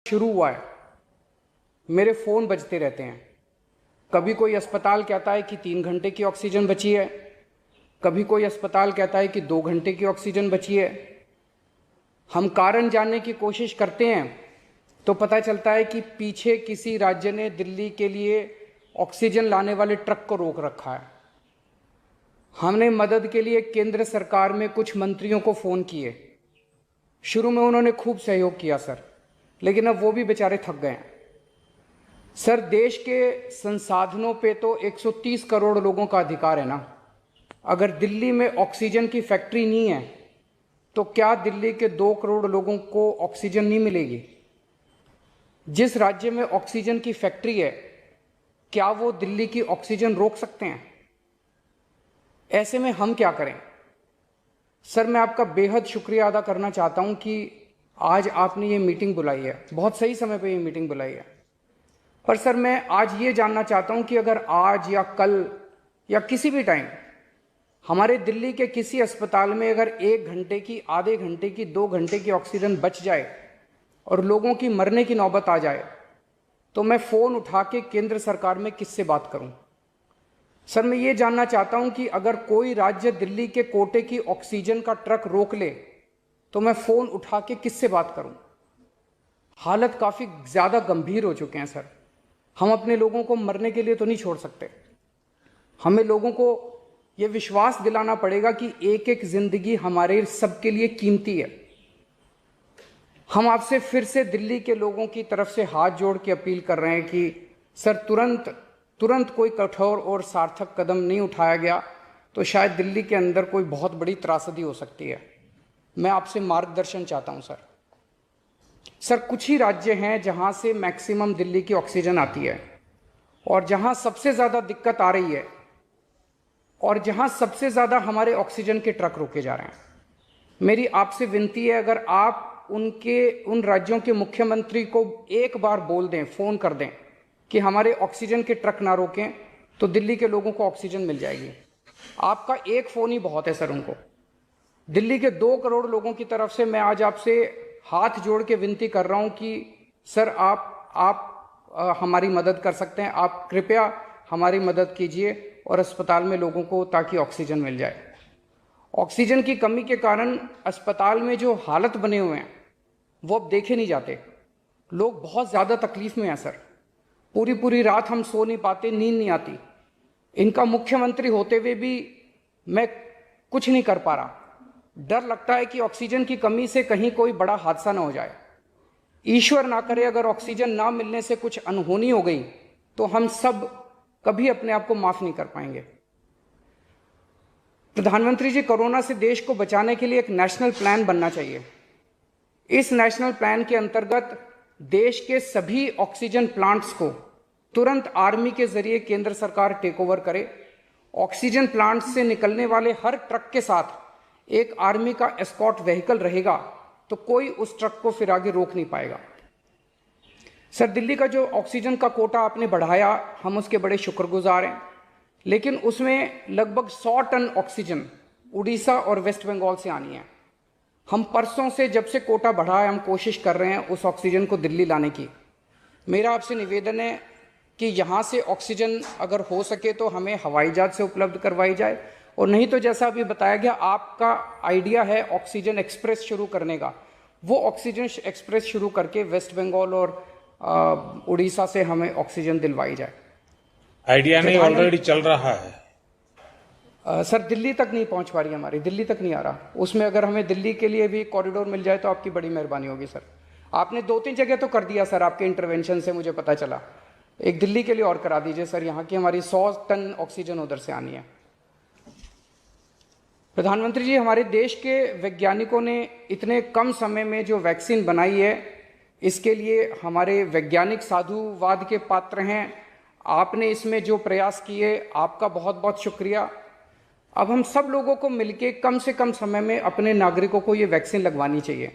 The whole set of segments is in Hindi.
शुरू हुआ है, मेरे फ़ोन बजते रहते हैं। कभी कोई अस्पताल कहता है कि 3 घंटे की ऑक्सीजन बची है, कभी कोई अस्पताल कहता है कि 2 घंटे की ऑक्सीजन बची है। हम कारण जानने की कोशिश करते हैं तो पता चलता है कि पीछे किसी राज्य ने दिल्ली के लिए ऑक्सीजन लाने वाले ट्रक को रोक रखा है। हमने मदद के लिए केंद्र सरकार में कुछ मंत्रियों को फ़ोन किए। शुरू में उन्होंने खूब सहयोग किया सर, लेकिन अब वो भी बेचारे थक गए हैं। सर, देश के संसाधनों पे तो 130 करोड़ लोगों का अधिकार है ना। अगर दिल्ली में ऑक्सीजन की फैक्ट्री नहीं है तो क्या दिल्ली के 2 करोड़ लोगों को ऑक्सीजन नहीं मिलेगी? जिस राज्य में ऑक्सीजन की फैक्ट्री है, क्या वो दिल्ली की ऑक्सीजन रोक सकते हैं? ऐसे में हम क्या करें? सर, मैं आपका बेहद शुक्रिया अदा करना चाहता हूं कि आज आपने ये मीटिंग बुलाई है, बहुत सही समय पे ये मीटिंग बुलाई है। पर सर, मैं आज ये जानना चाहता हूं कि अगर आज या कल या किसी भी टाइम हमारे दिल्ली के किसी अस्पताल में अगर 1 घंटे की, आधे घंटे की, 2 घंटे की ऑक्सीजन बच जाए और लोगों की मरने की नौबत आ जाए, तो मैं फ़ोन उठा के केंद्र सरकार में किससे बात करूं? सर, मैं ये जानना चाहता हूं कि अगर कोई राज्य दिल्ली के कोटे की ऑक्सीजन का ट्रक रोक ले तो मैं फ़ोन उठा के किससे बात करूं? हालत काफ़ी ज़्यादा गंभीर हो चुके हैं सर। हम अपने लोगों को मरने के लिए तो नहीं छोड़ सकते। हमें लोगों को ये विश्वास दिलाना पड़ेगा कि एक एक जिंदगी हमारे सबके लिए कीमती है। हम आपसे फिर से दिल्ली के लोगों की तरफ से हाथ जोड़ के अपील कर रहे हैं कि सर, तुरंत कोई कठोर और सार्थक कदम नहीं उठाया गया तो शायद दिल्ली के अंदर कोई बहुत बड़ी त्रासदी हो सकती है। मैं आपसे मार्गदर्शन चाहता हूं सर। सर, कुछ ही राज्य हैं जहां से मैक्सिमम दिल्ली की ऑक्सीजन आती है और जहां सबसे ज़्यादा दिक्कत आ रही है और जहां सबसे ज़्यादा हमारे ऑक्सीजन के ट्रक रोके जा रहे हैं। मेरी आपसे विनती है, अगर आप उन राज्यों के मुख्यमंत्री को एक बार बोल दें, फ़ोन कर दें कि हमारे ऑक्सीजन के ट्रक ना रोकें, तो दिल्ली के लोगों को ऑक्सीजन मिल जाएगी। आपका एक फ़ोन ही बहुत है सर उनको। दिल्ली के 2 करोड़ लोगों की तरफ से मैं आज आपसे हाथ जोड़ के विनती कर रहा हूं कि सर, आप हमारी मदद कर सकते हैं। आप कृपया हमारी मदद कीजिए और अस्पताल में लोगों को, ताकि ऑक्सीजन मिल जाए। ऑक्सीजन की कमी के कारण अस्पताल में जो हालत बने हुए हैं वो अब देखे नहीं जाते। लोग बहुत ज़्यादा तकलीफ में हैं सर। पूरी रात हम सो नहीं पाते, नींद नहीं आती। इनका मुख्यमंत्री होते हुए भी मैं कुछ नहीं कर पा रहा। डर लगता है कि ऑक्सीजन की कमी से कहीं कोई बड़ा हादसा ना हो जाए। ईश्वर ना करे, अगर ऑक्सीजन ना मिलने से कुछ अनहोनी हो गई तो हम सब कभी अपने आप को माफ नहीं कर पाएंगे। प्रधानमंत्री जी, कोरोना से देश को बचाने के लिए एक नेशनल प्लान बनना चाहिए। इस नेशनल प्लान के अंतर्गत देश के सभी ऑक्सीजन प्लांट्स को तुरंत आर्मी के जरिए केंद्र सरकार टेक ओवर करे। ऑक्सीजन प्लांट से निकलने वाले हर ट्रक के साथ एक आर्मी का एस्कॉर्ट व्हीकल रहेगा, तो कोई उस ट्रक को फिर आगे रोक नहीं पाएगा। सर, दिल्ली का जो ऑक्सीजन का कोटा आपने बढ़ाया, हम उसके बड़े शुक्रगुजार हैं, लेकिन उसमें लगभग 100 टन ऑक्सीजन उड़ीसा और वेस्ट बंगाल से आनी है। हम परसों से, जब से कोटा बढ़ा है, हम कोशिश कर रहे हैं उस ऑक्सीजन को दिल्ली लाने की। मेरा आपसे निवेदन है कि यहाँ से ऑक्सीजन अगर हो सके तो हमें हवाई जहाज से उपलब्ध करवाई जाए, और नहीं तो जैसा अभी बताया गया, आपका आइडिया है ऑक्सीजन एक्सप्रेस शुरू करने का, वो ऑक्सीजन एक्सप्रेस शुरू करके वेस्ट बंगाल और उड़ीसा से हमें ऑक्सीजन दिलवाई जाए। आइडिया नहीं, ऑलरेडी चल रहा है। सर, दिल्ली तक नहीं पहुंच पा रही, हमारी दिल्ली तक नहीं आ रहा। उसमें अगर हमें दिल्ली के लिए भी कॉरिडोर मिल जाए तो आपकी बड़ी मेहरबानी होगी सर। आपने 2-3 जगह तो कर दिया सर, आपके इंटरवेंशन से मुझे पता चला। एक दिल्ली के लिए और करा दीजिए सर, यहाँ की हमारी 100 टन ऑक्सीजन उधर से आनी है। प्रधानमंत्री जी, हमारे देश के वैज्ञानिकों ने इतने कम समय में जो वैक्सीन बनाई है, इसके लिए हमारे वैज्ञानिक साधुवाद के पात्र हैं। आपने इसमें जो प्रयास किए, आपका बहुत बहुत शुक्रिया। अब हम सब लोगों को मिलके कम से कम समय में अपने नागरिकों को ये वैक्सीन लगवानी चाहिए।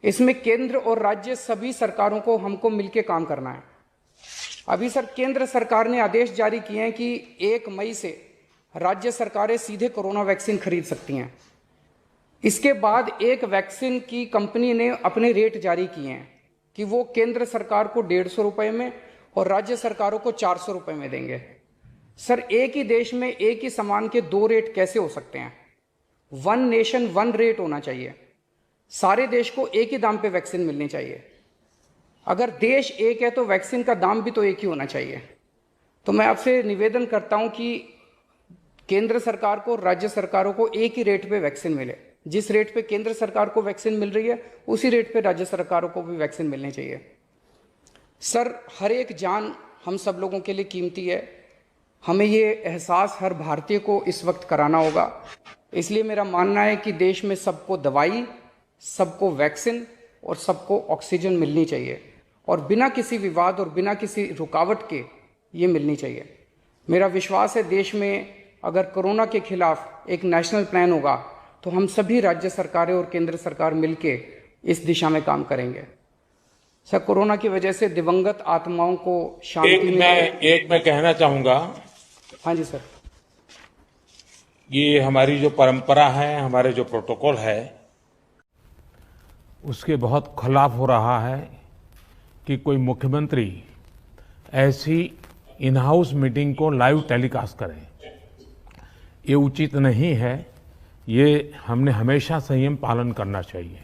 इसमें केंद्र और राज्य सभी सरकारों को, हमको मिलके काम करना है। अभी सर, केंद्र सरकार ने आदेश जारी किए हैं कि 1 मई से राज्य सरकारें सीधे कोरोना वैक्सीन खरीद सकती हैं। इसके बाद एक वैक्सीन की कंपनी ने अपने रेट जारी किए हैं। कि वो केंद्र सरकार को 150 रुपए में और राज्य सरकारों को 400 रुपए में देंगे। सर, एक ही देश में एक ही सामान के दो रेट कैसे हो सकते हैं? वन नेशन वन रेट होना चाहिए। सारे देश को एक ही दाम पे वैक्सीन मिलनी चाहिए। अगर देश एक है तो वैक्सीन का दाम भी तो एक ही होना चाहिए। तो मैं आपसे निवेदन करता हूं कि केंद्र सरकार को, राज्य सरकारों को एक ही रेट पे वैक्सीन मिले। जिस रेट पे केंद्र सरकार को वैक्सीन मिल रही है उसी रेट पे राज्य सरकारों को भी वैक्सीन मिलनी चाहिए। सर, हर एक जान हम सब लोगों के लिए कीमती है। हमें ये एहसास हर भारतीय को इस वक्त कराना होगा। इसलिए मेरा मानना है कि देश में सबको दवाई, सबको वैक्सीन और सबको ऑक्सीजन मिलनी चाहिए और बिना किसी विवाद और बिना किसी रुकावट के ये मिलनी चाहिए। मेरा विश्वास है देश में अगर कोरोना के खिलाफ एक नेशनल प्लान होगा तो हम सभी राज्य सरकारें और केंद्र सरकार मिलके इस दिशा में काम करेंगे। सर, कोरोना की वजह से दिवंगत आत्माओं को शांति एक मैं कहना चाहूंगा। हाँ जी सर। ये हमारी जो परंपरा है, हमारे जो प्रोटोकॉल है, उसके बहुत खिलाफ हो रहा है कि कोई मुख्यमंत्री ऐसी इन हाउस मीटिंग को लाइव टेलीकास्ट करे। ये उचित नहीं है। ये हमने हमेशा संयम पालन करना चाहिए।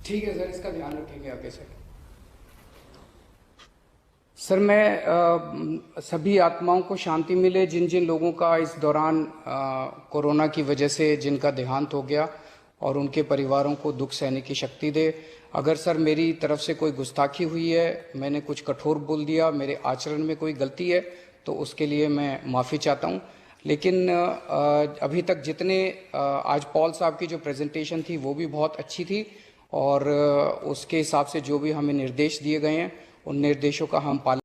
ठीक है सर, इसका ध्यान रखेंगे आगे से। सर, मैं सभी आत्माओं को शांति मिले जिन जिन लोगों का इस दौरान कोरोना की वजह से जिनका देहांत हो गया, और उनके परिवारों को दुख सहने की शक्ति दे। अगर सर मेरी तरफ से कोई गुस्ताखी हुई है, मैंने कुछ कठोर बोल दिया, मेरे आचरण में कोई गलती है, तो उसके लिए मैं माफ़ी चाहता हूं। लेकिन अभी तक जितने आज पॉल साहब की जो प्रेजेंटेशन थी वो भी बहुत अच्छी थी, और उसके हिसाब से जो भी हमें निर्देश दिए गए हैं उन निर्देशों का हम पालन